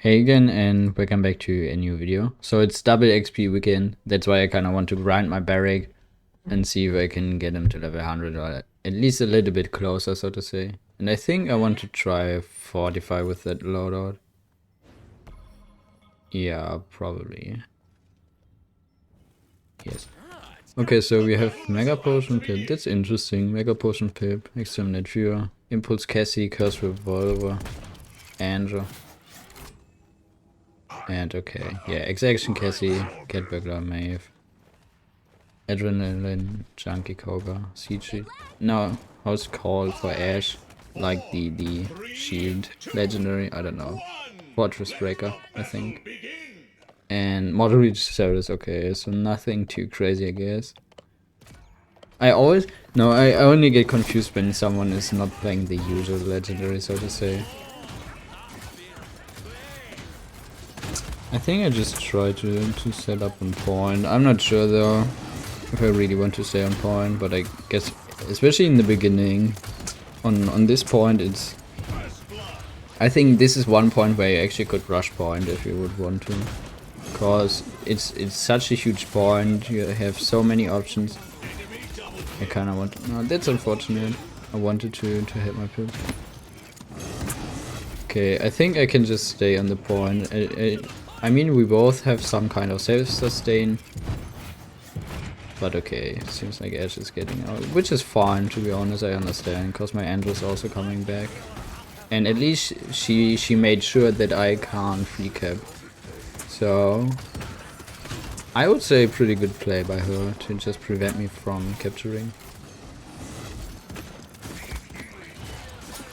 Hey again, and welcome back to a new video. So it's double XP weekend, that's why I kind of want to grind my Barik and see if I can get him to level 100 or at least a little bit closer, so to say. And I think I want to try 45 with that loadout. Yeah, probably. Yes. Okay, so we have Mega Potion Pip, that's interesting. Mega Potion Pip, Exterminate Fury, Impulse Cassie, Curse Revolver, Angel. And okay, yeah, Exaction Cassie, Cat Burglar, Maeve, Adrenaline, Junkie Koga, CG. No, how's it called for Ash? Like the shield legendary, I don't know. Fortress Breaker, I think. And Model Reach Service, okay, so nothing too crazy, I guess. I only get confused when someone is not playing the usual legendary, so to say. I think I just try to set up on point. I'm not sure though if I really want to stay on point, but I guess especially in the beginning on this point it's I think this is one point where you actually could rush point if you would want to, because it's such a huge point, you have so many options. I kinda want to, no, that's unfortunate. I wanted to hit my pip. Okay, I think I can just stay on the point. I mean, we both have some kind of self-sustain. But okay, seems like Ash is getting out. Which is fine, to be honest, I understand. Because my Angel's also coming back. And at least she made sure that I can't free cap. So I would say pretty good play by her to just prevent me from capturing.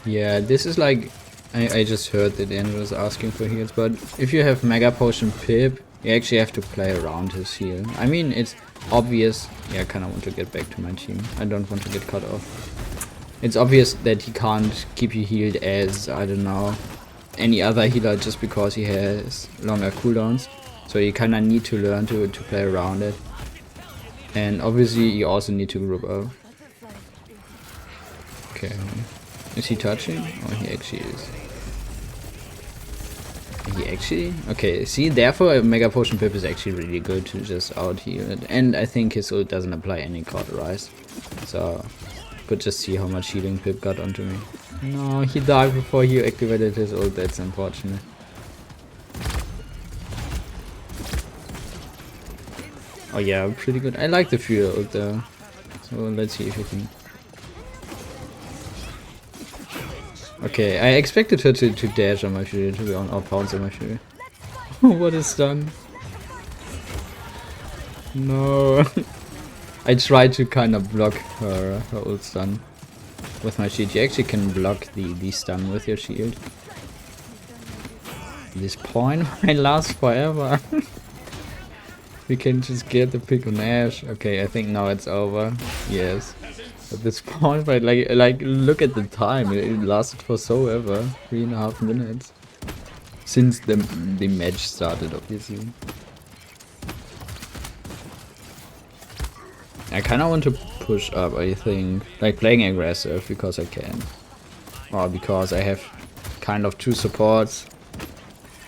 Yeah, this is like... I just heard that Andrew was asking for heals, but if you have Mega Potion Pip, you actually have to play around his heal. I mean, it's obvious. Yeah, I kind of want to get back to my team. I don't want to get cut off. It's obvious that he can't keep you healed as, I don't know, any other healer just because he has longer cooldowns. So you kind of need to learn to play around it. And obviously you also need to group up. Okay. Is he touching? Oh, he actually is. He actually? Okay, see, therefore Mega Potion Pip is actually really good to just out heal it. And I think his ult doesn't apply any cauterize. So, could just see how much healing Pip got onto me. No, he died before he activated his ult, that's unfortunate. Oh yeah, pretty good. I like the Fury ult though. So let's see if we can... Okay, I expected her to dash on my Fury, to be honest, or pounce on my Fury. What a stun. No. I tried to kind of block her ult stun with my shield. You actually can block the stun with your shield. This point might last forever. We can just get the pick on Ash. Okay, I think now it's over. Yes. At this point, but like look at the time. It lasted for so ever, 3.5 minutes since the match started, obviously. I kind of want to push up. I think like playing aggressive because I can, or because I have kind of two supports.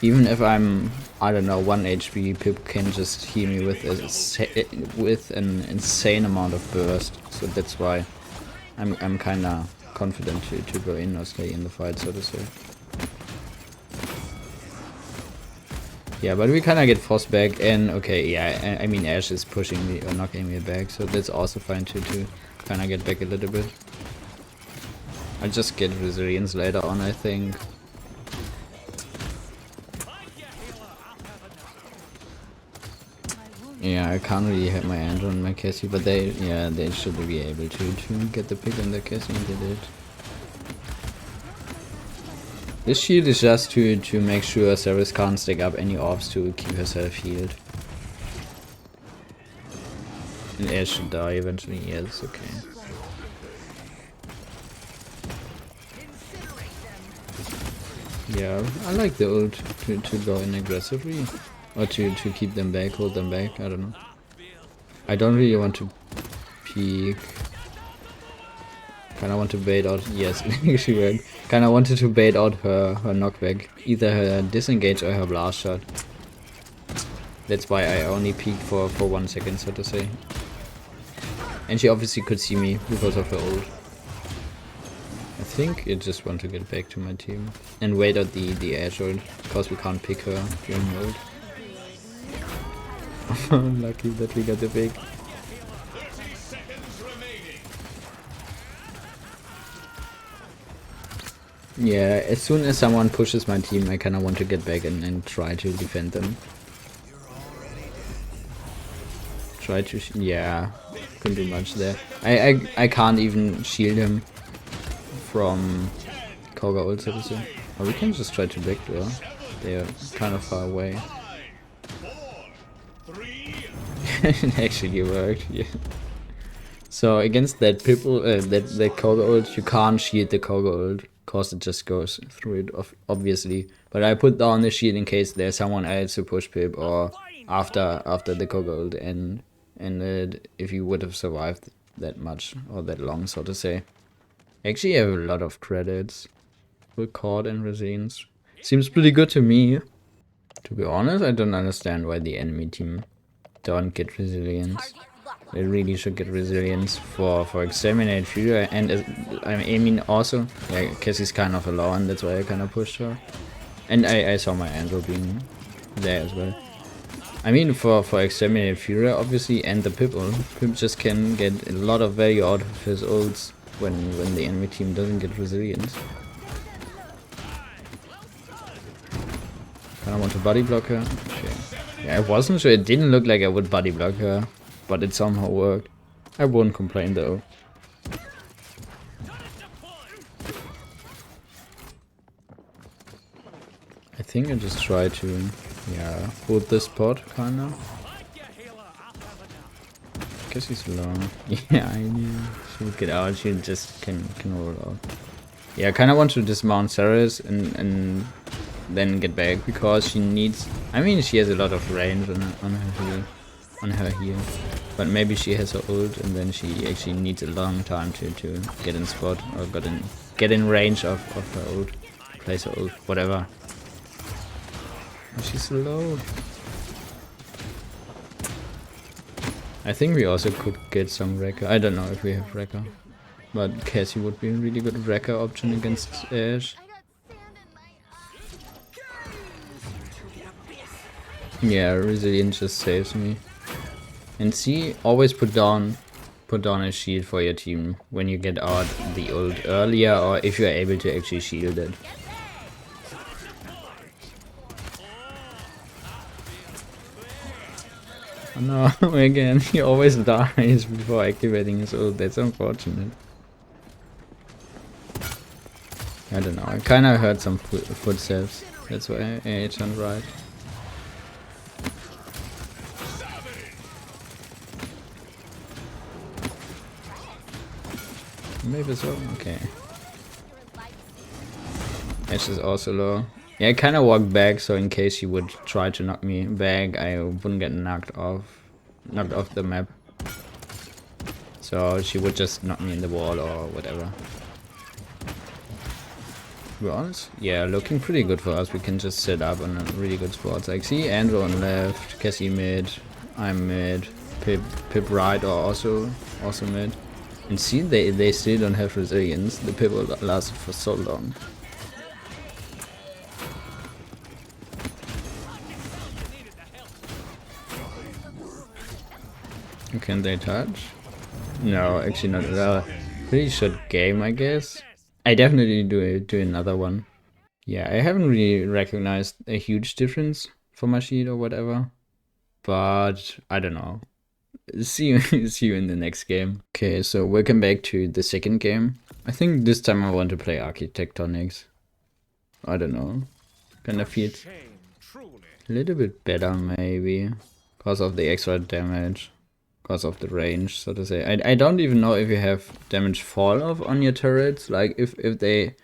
Even if I'm, I don't know, 1 HP, Pip can just heal me with an insane amount of burst. So that's why I'm kind of confident to go in or stay in the fight, so to say. Yeah, but we kind of get forced back, and okay, yeah, I mean Ash is pushing me or knocking me back, so that's also fine to kind of get back a little bit. I'll just get resilience later on, I think. Yeah, I can't really have my Andrew and my Cassie, but they should be able to get the pick on the Cassie, and they did. This shield is just to make sure Ceres can't stack up any orbs to keep herself healed. And Ash should die eventually, yes, okay. Yeah, I like the ult to go in aggressively. Or to keep them back, hold them back, I don't know. I don't really want to peek. Kinda want to bait out, yes, she went. Kinda wanted to bait out her knockback. Either her disengage or her blast shot. That's why I only peeked for 1 second, so to say. And she obviously could see me because of her ult. I think I just want to get back to my team. And wait out the edge ult, because we can't pick her during ult. Lucky that we got the pick. Yeah, as soon as someone pushes my team, I kinda want to get back and try to defend them. Try to, yeah, couldn't do much there. I can't even shield him from Koga ult, so to say. Or we can just try to backdoor. They're kind of far away. It actually worked, yeah. So against that people, that Koga ult, you can't shield the Koga ult, cause it just goes through it, obviously. But I put down the shield in case there's someone else who push Pip, or after the Koga ult ended, if you would have survived that much or that long, so to say. Actually, I have a lot of credits. Full cord and resilience. Seems pretty good to me. To be honest, I don't understand why the enemy team don't get resilience. They really should get resilience for Exterminate Fury, and I mean also, yeah, Cassie's kind of alone, that's why I kind of pushed her. And I saw my Andrew being there as well. I mean for Exterminate Fury obviously, and the Pip ult. Pip just can get a lot of value out of his ults when the enemy team doesn't get resilience. I want to body block her. Okay. Yeah, I wasn't sure, it didn't look like I would body block her, but it somehow worked. I won't complain though. I think I just try to, yeah, hold this spot kinda. Guess he's low. Yeah, I knew she would get out. She just can roll out. Yeah, I kinda want to dismount Ceres and then get back, because she needs. I mean, she has a lot of range on her heal, but maybe she has her ult, and then she actually needs a long time to get in spot or get in range of her ult, place her ult, whatever. Oh, she's so low. I think we also could get some wrecker. I don't know if we have wrecker, but Cassie would be a really good wrecker option against Ashe. Yeah, resilience just saves me. And see, always put down a shield for your team when you get out the ult earlier, or if you're able to actually shield it. Oh no, again, he always dies before activating his ult. That's unfortunate. I don't know, I kinda heard some footsteps. That's why I turned right. Maybe so. Okay. Ashe is also low. Yeah, I kind of walked back, so in case she would try to knock me back, I wouldn't get knocked off the map. So she would just knock me in the wall or whatever. To be honest, yeah, looking pretty good for us. We can just set up on a really good spots. Like, see, Andrew on left, Cassie mid, I'm mid, Pip right or also mid. And see, they still don't have resilience. The Pip lasted for so long. Can they touch? No, actually not at all. Pretty short game, I guess. I definitely do another one. Yeah, I haven't really recognized a huge difference for my sheet or whatever. But I don't know. See you in the next game. Okay, so welcome back to the second game. I think this time I want to play Architectonics. I don't know. Kinda feels a little bit better maybe. Because of the extra damage. Because of the range, so to say. I don't even know if you have damage fall off on your turrets. Like if they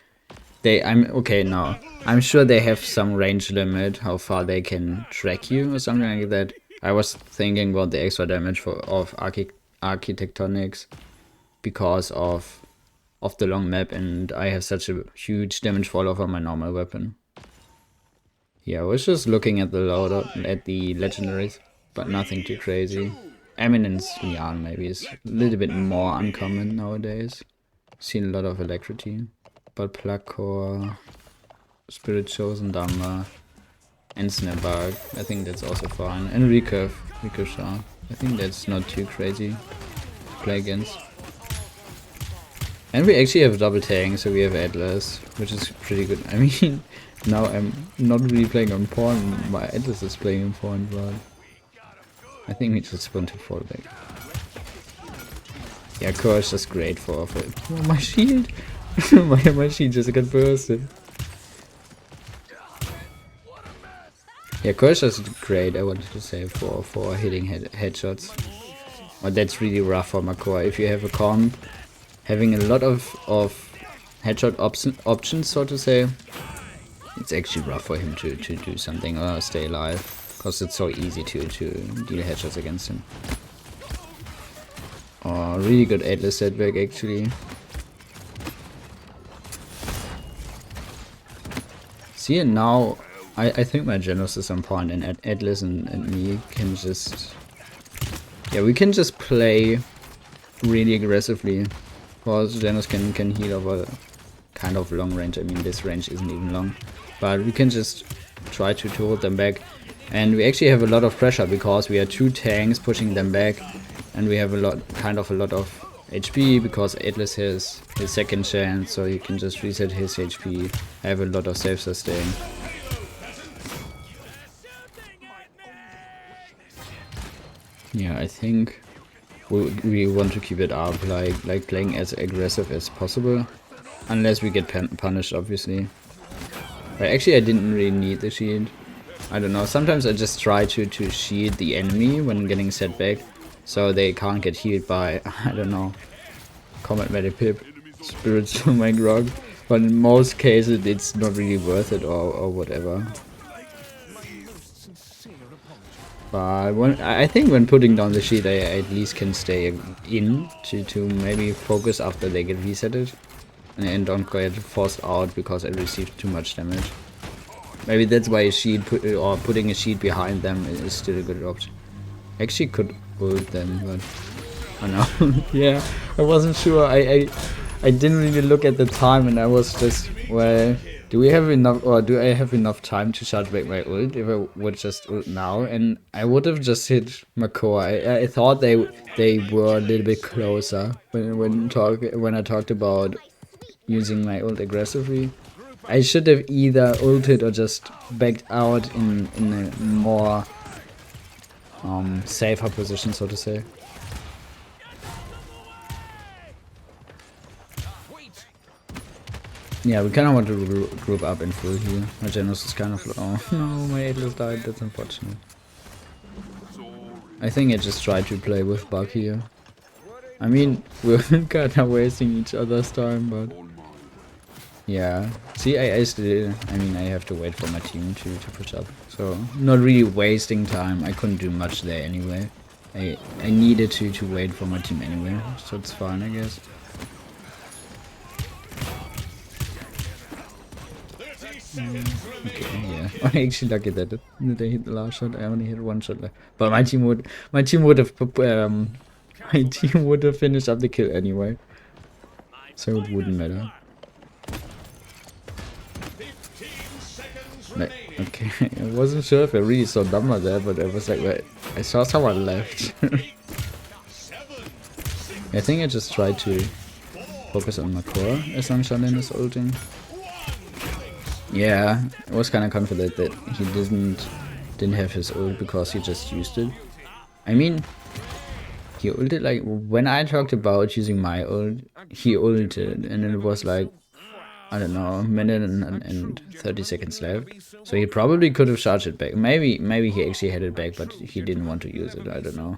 I'm okay now. I'm sure they have some range limit how far they can track you or something like that. I was thinking about the extra damage of Architectonics because of of the long map, and I have such a huge damage fall off on my normal weapon. Yeah, I was just looking at the loadout, at the legendaries, but nothing too crazy. Eminence Lian maybe is a little bit more uncommon nowadays. Seen a lot of Electrity, but Placor, Spirit Chosen Damba, and Snapback, I think that's also fine. And Ricochet, I think that's not too crazy to play against. And we actually have double tank, so we have Atlas, which is pretty good. I mean, now I'm not really playing on pawn, my Atlas is playing on pawn, but I think we just want to fall back. Yeah, Core is just great for oh, my shield! my shield just got bursted. Yeah, Core is just great, I wanted to say, for hitting headshots. But that's really rough for my Core. If you have a comp having a lot of headshot options, so to say, it's actually rough for him to do something or stay alive, because it's so easy to deal headshots against him. Oh, really good Atlas setback actually. See, and now I think my Genos is on point, and Atlas and me can just... Yeah, we can just play really aggressively. Because Genos can heal over kind of long range. I mean, this range isn't even long. But we can just try to hold them back. And we actually have a lot of pressure because we are 2 tanks pushing them back. And we have a lot of HP because Atlas has his second chance, so he can just reset his HP. I have a lot of self sustain. Yeah, I think we want to keep it up, like playing as aggressive as possible, unless we get punished, obviously. But actually, I didn't really need the shield. I don't know. Sometimes I just try to shield the enemy when getting set back, so they can't get healed by, I don't know, Combat Medic Pip, Spirits to my grog. But in most cases, it's not really worth it or whatever. But I think when putting down the shield, I at least can stay in to maybe focus after they get resetted, and don't get forced out because I received too much damage. Maybe that's why a shield putting a shield behind them is still a good option. Actually could ult them, but I know. Yeah, I wasn't sure. I didn't really look at the time, and I was just, well, do we have enough, or do I have enough time to charge back my ult if I would just ult now? And I would have just hit my core. I thought they were a little bit closer when I talked about using my ult aggressively. I should have either ulted or just backed out in a more safer position, so to say. Yeah, we kind of want to group up in full here. My Genos is kind of... Oh no, my Atlas died, that's unfortunate. I think I just tried to play with Buck here. I mean, we're kind of wasting each other's time, but... Yeah, see, I mean, I have to wait for my team to push up. So, not really wasting time. I couldn't do much there anyway. I needed to wait for my team anyway, so it's fine, I guess. Okay, yeah. I'm actually lucky that they hit the last shot. I only hit one shot left. But my team would have finished up the kill anyway, so it wouldn't matter. Okay, I wasn't sure if I really saw Dumber there, but I was like, wait, I saw someone left. I think I just tried to focus on my core as long as Shannon is ulting. Yeah, I was kind of confident that he didn't have his ult because he just used it. I mean, he ulted, like, when I talked about using my ult, he ulted, and it was like, I don't know, a minute and 30 seconds left. So he probably could have charged it back. Maybe he actually had it back, but he didn't want to use it. I don't know.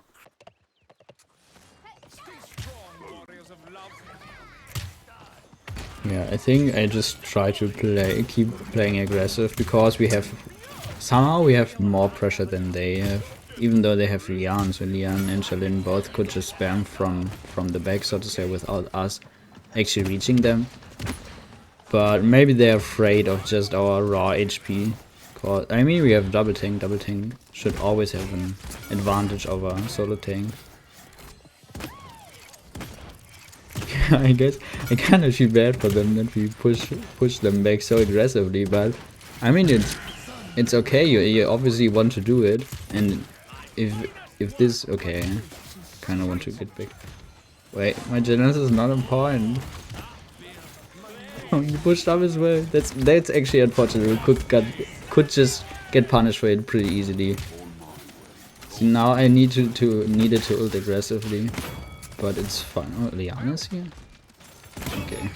Yeah, I think I just try to keep playing aggressive because somehow we have more pressure than they have. Even though they have Lian, so Lian and Shalin both could just spam from the back, so to say, without us actually reaching them. But maybe they're afraid of just our raw HP. Cause, I mean, we have double tank. Double tank should always have an advantage over solo tank. I guess I kind of feel bad for them that we push them back so aggressively, but I mean it's okay. You obviously want to do it, and if this okay, kind of want to get back. Wait, my Genesis is not on point. Oh, you pushed up as well. That's actually unfortunate. We could just get punished for it pretty easily. So now I needed to ult aggressively, but it's fine. Oh, Liana's here. Okay.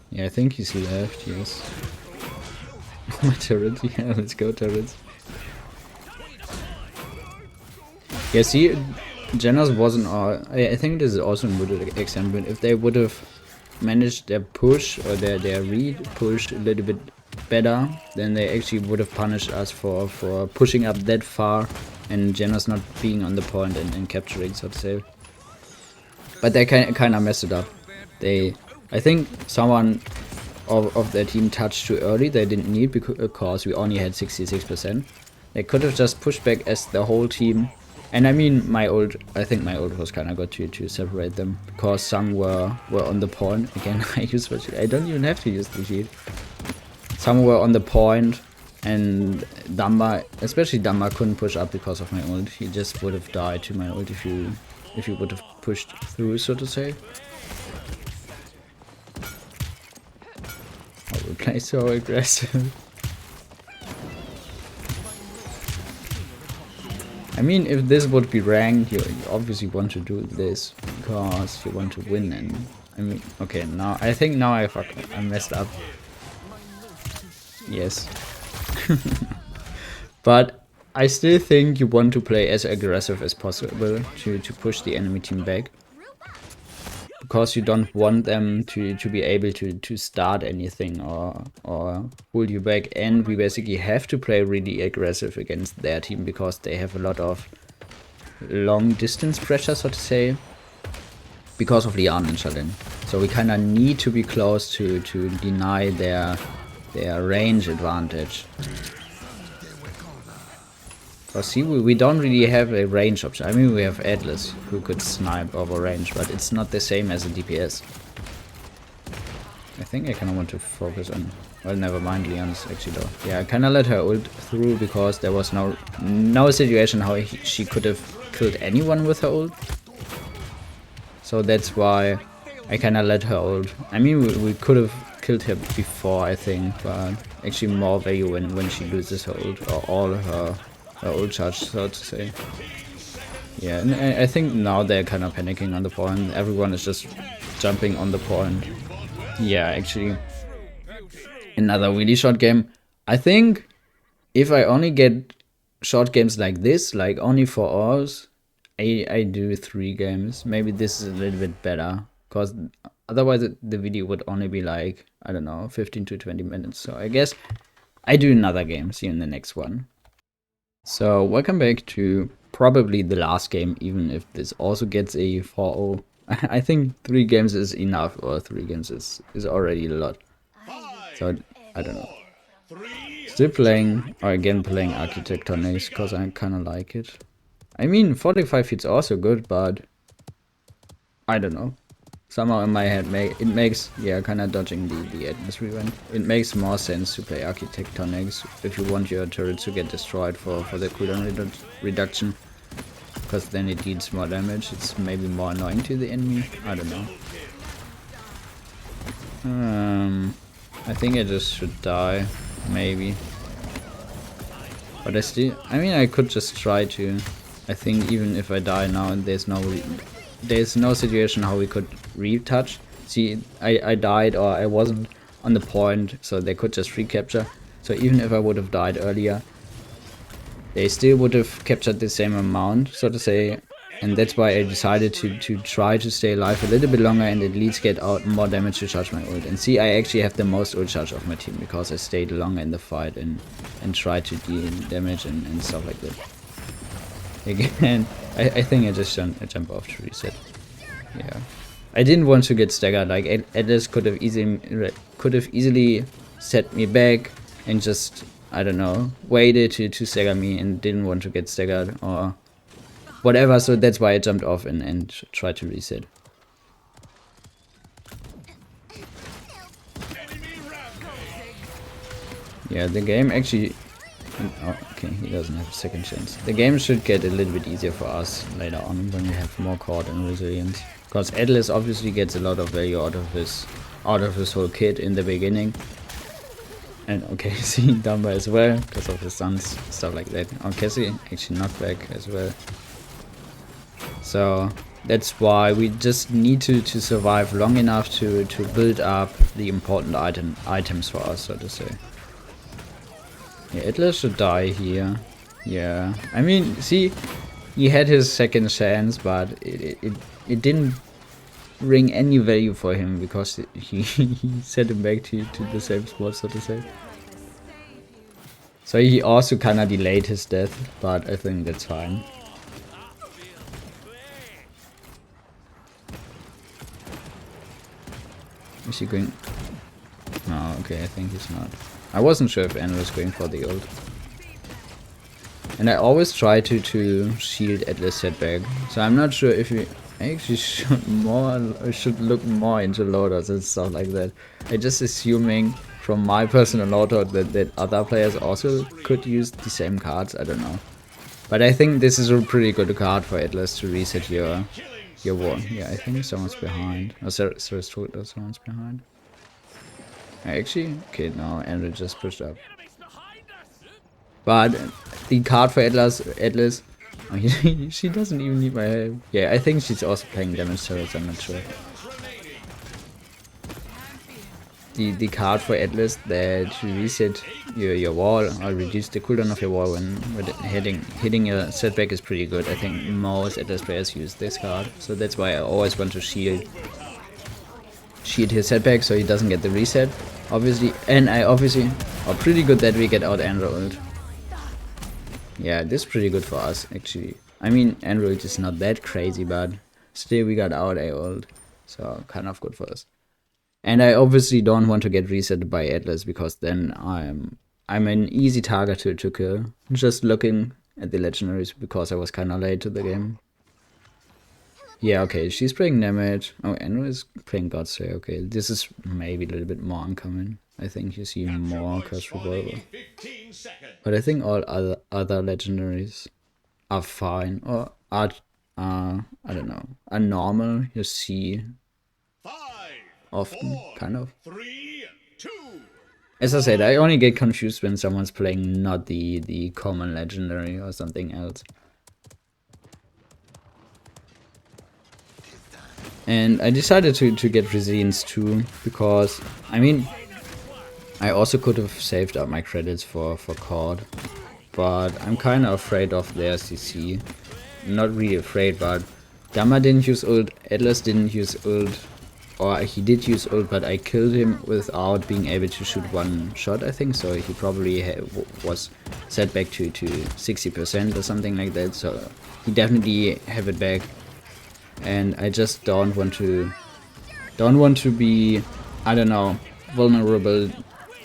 Yeah, I think he's left. Yes. My turret. Yeah, let's go turrets. Yeah, see, Genos wasn't all. I think this is also a good example. If they would have managed their push or their read push a little bit better, then they actually would have punished us for pushing up that far and Genos not being on the point and capturing, so to say. But they kind of messed it up. I think someone of their team touched too early. They didn't need because we only had 66%. They could have just pushed back as the whole team. And I mean, I think my ult was kind of good to separate them, because some were on the point. Again, I don't even have to use the shield. Some were on the point, and Damba, especially Damba, couldn't push up because of my ult. He just would have died to my ult if you would have pushed through, so to say. Oh, we play so aggressive. I mean, if this would be ranked, you obviously want to do this because you want to win. And I mean, okay, now I think now I messed up. Yes. But I still think you want to play as aggressive as possible to push the enemy team back, because you don't want them to be able to start anything or hold you back. And we basically have to play really aggressive against their team because they have a lot of long distance pressure, so to say, because of Lian and Shaolin. So we kind of need to be close to deny their range advantage. Because see, we don't really have a range option. I mean, we have Atlas who could snipe over range, but it's not the same as a DPS. I think I kind of want to focus on... Well, never mind, Leon's actually though. Yeah, I kind of let her ult through because there was no situation how she could have killed anyone with her ult. So that's why I kind of let her ult. I mean, we could have killed her before, I think, but actually more value when she loses her ult, or all her ult charge, so to say. Yeah, and I think now they're kind of panicking on the point. Everyone is just jumping on the point. Yeah, actually, another really short game. I think if I only get short games like this, like only 4 hours, I do 3 games. Maybe this is a little bit better, because otherwise the video would only be like, I don't know, 15 to 20 minutes. So I guess I do another game. See you in the next one. So welcome back to probably the last game, even if this also gets a 4-0. I think 3 games is enough, or 3 games is already a lot. So I don't know. Still playing, or again playing Architectonics, because I kind of like it. I mean, 45 feet's also good, but I don't know. Somehow in my head, it makes, yeah, kind of dodging the atmosphere event. It makes more sense to play Architectonics if you want your turrets to get destroyed for the cooldown reduction. Because then it deals more damage. It's maybe more annoying to the enemy. I don't know. I think I just should die, maybe. But I mean, I could just try to. I think even if I die now, there's no situation how we could retouch. See, I died, or I wasn't on the point, so they could just recapture. So even if I would have died earlier, they still would have captured the same amount, so to say. And that's why I decided to try to stay alive a little bit longer and at least get out more damage to charge my ult. And see, I actually have the most ult charge of my team because I stayed longer in the fight and tried to deal damage and stuff like that. Again, I think I just jump off to reset. Yeah. I didn't want to get staggered. Like Atlas could have easily set me back and just, I don't know, waited to stagger me and didn't want to get staggered or whatever. So that's why I jumped off and tried to reset. Yeah, the game actually... Oh, okay, he doesn't have a second chance. The game should get a little bit easier for us later on when we have more cord and resilience. Because Atlas obviously gets a lot of value out of his whole kit in the beginning. And okay, see Dumba as well, because of his sons, stuff like that. Oh, Cassie actually knocked back as well. So that's why we just need to survive long enough to build up the important items for us, so to say. Yeah, Atlas should die here. Yeah, I mean, see, he had his second chance, but it didn't bring any value for him because he set him back to the same spot, so to say. So he also kind of delayed his death, but I think that's fine. Is he going? No, okay, I think he's not. I wasn't sure if Anna was going for the ult. And I always try to shield Atlas setback. So I'm not sure if we actually should look more into loadouts and stuff like that. I just assuming from my personal loadout that other players also could use the same cards. I don't know. But I think this is a pretty good card for Atlas to reset your wall. Yeah, I think someone's behind. Oh, sorry, someone's behind. Actually, okay, no, Andrew just pushed up. But the card for Atlas, oh, she doesn't even need my help. Yeah, I think she's also playing damage turrets, I'm not sure. The card for Atlas that you reset your wall or reduce the cooldown of your wall when hitting a setback is pretty good. I think most Atlas players use this card, so that's why I always want to shield his setback so he doesn't get the reset, obviously. And I obviously are pretty good that we get out Android. Yeah, this is pretty good for us actually. I mean, Android is not that crazy, but still we got out ult, so kind of good for us. And I obviously don't want to get reset by Atlas because then I'm an easy target to kill. Just looking at the legendaries because I was kind of late to the game. Yeah, okay, she's playing damage. Oh, Andrew is playing Godslay. Okay, this is maybe a little bit more uncommon. I think you see more Curse Revolver. But I think all other legendaries are fine. Or are, I don't know, are normal. You see often, kind of. As I said, I only get confused when someone's playing not the common legendary or something else. And I decided to get Resilience too, because, I mean, I also could have saved up my credits for Cord, but I'm kind of afraid of their CC. Not really afraid, but Gamma didn't use ult, Atlas didn't use ult, or he did use ult, but I killed him without being able to shoot one shot, I think, so he probably was set back to 60% or something like that, so he definitely have it back. And I just don't want to be, I don't know, vulnerable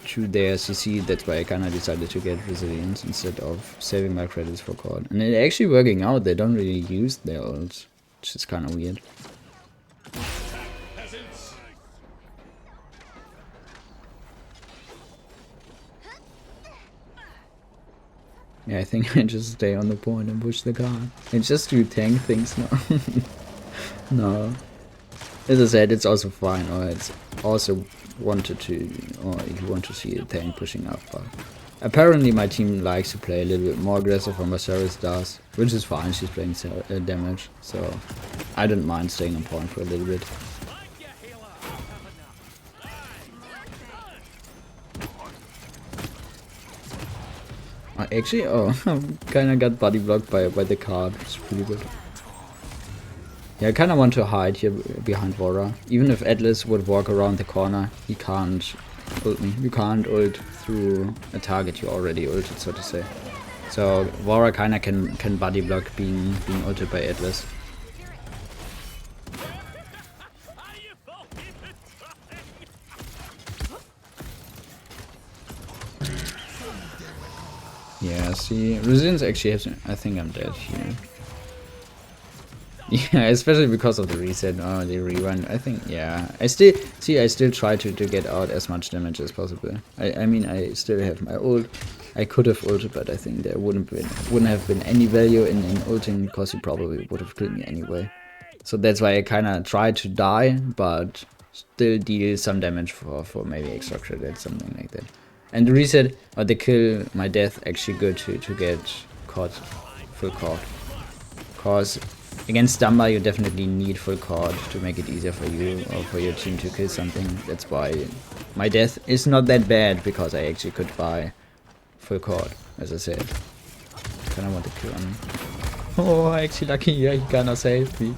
to their CC. That's why I kind of decided to get Resilience instead of saving my credits for Cord. And it's actually working out. They don't really use their ults, which is kind of weird. Yeah, I think I just stay on the point and push the card. And just do tank things now. No. As I said, it's also fine, or it's also wanted to, or if you want to see a tank pushing up, but apparently my team likes to play a little bit more aggressive, or Mercedes does, which is fine. She's playing damage, so I don't mind staying on point for a little bit. Actually, oh, I kinda got body blocked by the card, which is pretty good. Yeah, I kind of want to hide here behind Vora. Even if Atlas would walk around the corner, he can't ult me. You can't ult through a target you already ulted, so to say. So Vora kind of can body block being ulted by Atlas. Yeah, see, resilience actually has. I think I'm dead here. Yeah, especially because of the reset. Oh, the rerun. I think, yeah. I still try to get out as much damage as possible. I mean, I still have my ult. I could have ulted, but I think there wouldn't have been any value in ulting because he probably would have killed me anyway. So that's why I kind of try to die, but still deal some damage for maybe extra credit, something like that. And the reset or the kill, my death, actually good to get caught, full caught. Cause against Dumba you definitely need full caught to make it easier for you or for your team to kill something. That's why my death is not that bad, because I actually could buy full caught, as I said. Kinda want to kill him. Oh, actually lucky, yeah, he kinda saved me.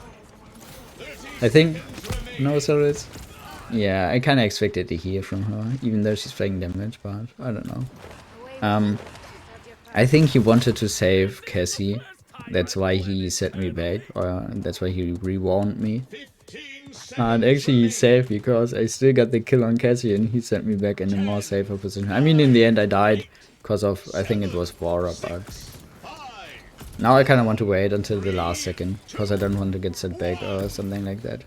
I think, no service. Yeah, I kinda expected to hear from her, even though she's playing damage, but I don't know. I think he wanted to save Cassie. That's why he set me back, or that's why he rewarned me. And actually he saved, because I still got the kill on Cassie and he sent me back in a more safer position. I mean, in the end I died because of, I think it was Vora, but now I kind of want to wait until the last second, because I don't want to get set back or something like that.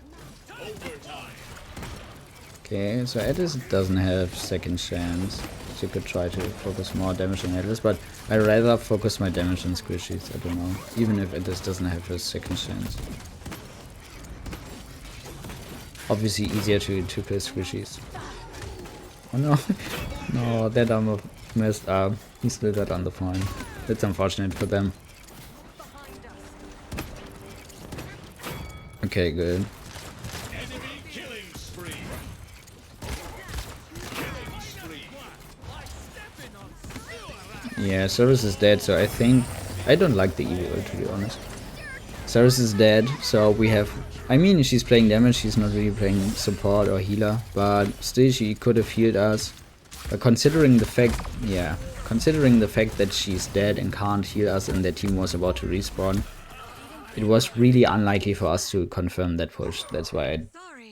Okay, so Atlas doesn't have second chance. So you could try to focus more damage on Atlas, but I rather focus my damage on squishies, I don't know. Even if Atlas doesn't have a second chance. Obviously easier to kill squishies. Oh no. No, that armor messed up. He still got on the point. That's unfortunate for them. Okay, good. Yeah, Service is dead, so I think I don't like the Eevee, to be honest. Service is dead, so we have, I mean, she's playing damage, she's not really playing support or healer, but still she could have healed us. But considering the fact, yeah, considering the fact that she's dead and can't heal us and their team was about to respawn, it was really unlikely for us to confirm that push. That's why I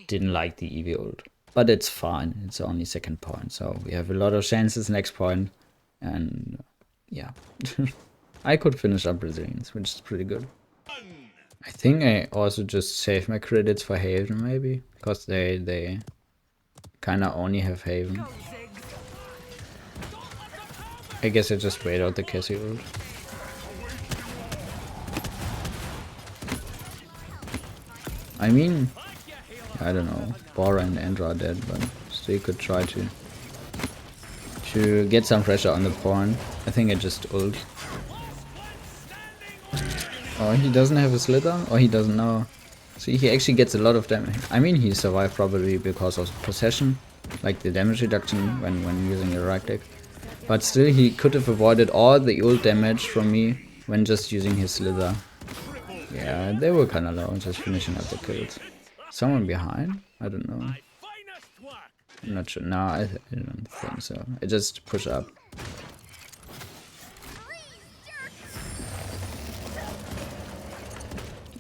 didn't like the Eevee ult. But it's fine, it's only second point, so we have a lot of chances next point, and yeah. I could finish up Resilience, which is pretty good. I think I also just save my credits for Haven, maybe, because they kinda only have Haven. I guess I just wait out the Cassie ult. I mean, I don't know, Bora and Andra are dead, but still could try to get some pressure on the point. I think I just ult. Oh, he doesn't have a slither? Or he doesn't know. See, he actually gets a lot of damage. I mean, he survived probably because of possession, like the damage reduction when using the right click. But still, he could have avoided all the ult damage from me when just using his slither. Yeah, they were kinda low, just finishing up the kills. Someone behind? I don't know. I'm not sure. No, I don't think so. I just push up.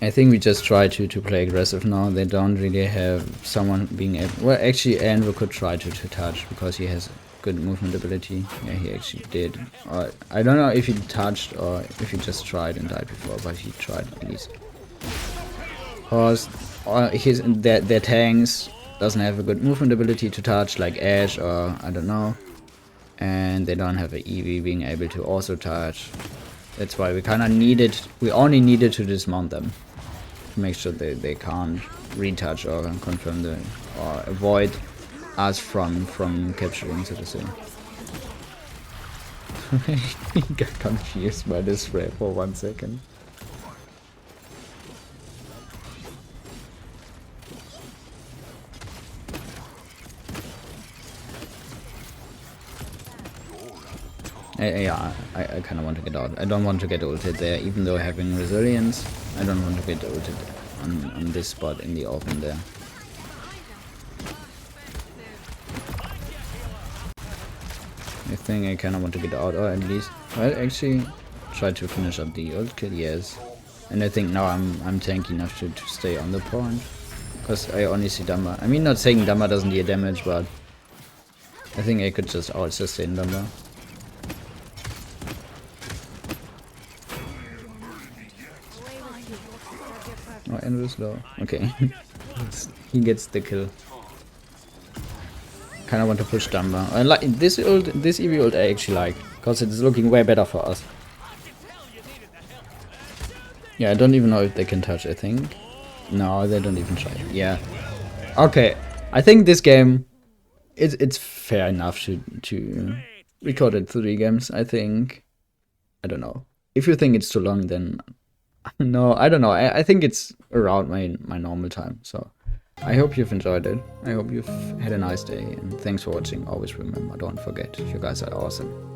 I think we just try to play aggressive now. They don't really have someone being able... Well, actually, Andrew could try to touch because he has good movement ability. Yeah, he actually did. Or, I don't know if he touched or if he just tried and died before, but he tried at least. Because their tanks doesn't have a good movement ability to touch, like Ash or I don't know. And they don't have an Eevee being able to also touch. That's why we kinda needed... We only needed to dismount them. To make sure they can't retouch or confirm the... or avoid us from capturing, so to say. He got confused by this spray for 1 second. Yeah, I kind of want to get out. I don't want to get ulted there, even though having resilience. I don't want to get ulted on this spot in the open there. I think I kind of want to get out, or at least, well, actually try to finish up the ult kill, yes. And I think now I'm tanky enough to stay on the point, because I only see Dumba. I mean, not saying Dumba doesn't deal damage, but I think I could just out sustain Dumba. Andrew's low. Okay. He gets the kill. Kinda want to push Dumber. I like this EV ult I actually like, because it's looking way better for us. Yeah, I don't even know if they can touch, I think. No, they don't even try. Yeah. Okay. I think this game it's fair enough to record it 3 games, I think. I don't know. If you think it's too long, then no, I don't know. I think it's around my normal time. So I hope you've enjoyed it. I hope you've had a nice day, and thanks for watching. Always remember, don't forget, you guys are awesome.